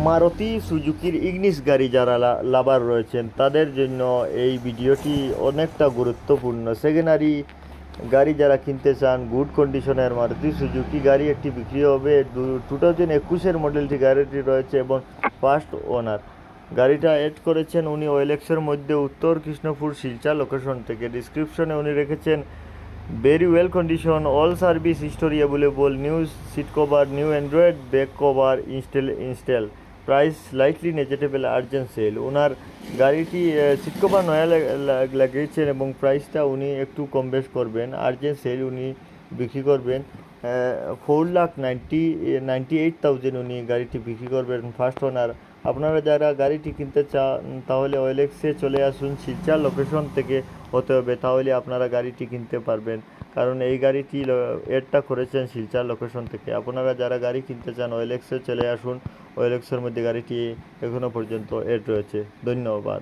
Maruti সুজুকির Ignis গাড়ি যারা লাভার রয়েছেন তাদের জন্য এই ভিডিওটি অনেকটা গুরুত্বপূর্ণ। সেকেন্ডারি গাড়ি যারা কিনতে চান, গুড কন্ডিশনের মারুতি সুজুকি গাড়ি একটি বিক্রি হবে। 2021-এর মডেলটি গাড়িটি রয়েছে এবং ফার্স্ট ওনার। গাড়িটা এড করেছেন উনি ওয়েলেক্সের মধ্যে উত্তর কৃষ্ণপুর শিলচর লোকেশন থেকে। ডিসক্রিপশনে উনি রেখেছেন very well condition, all service history available, new seat cover, new Android back cover install, price slightly negotiable, urgent sale। ওনার গাড়িটি সিট কভার নয়া লাগিয়েছেন এবং প্রাইসটা উনি একটু কম বেশ করবেন। আর্জেন্ট সেল উনি বিক্রি করবেন 4,98,000 উনি গাড়িটি বিক্রি করবেন, ফার্স্ট ওনার। আপনারা যারা গাড়িটি কিনতে চান তাহলে ওয়েলেক্সে চলে আসুন, শিলচর লোকেশন থেকে হতে হবে, তাহলে আপনারা গাড়িটি কিনতে পারবেন। কারণ এই গাড়িটি এডটা করেছেন শিলচর লোকেশন থেকে। আপনারা যারা গাড়ি কিনতে চান ওয়েলেক্সে চলে আসুন, ওয়েলেক্সের মধ্যে গাড়িটি এখনও পর্যন্ত এড রয়েছে। ধন্যবাদ।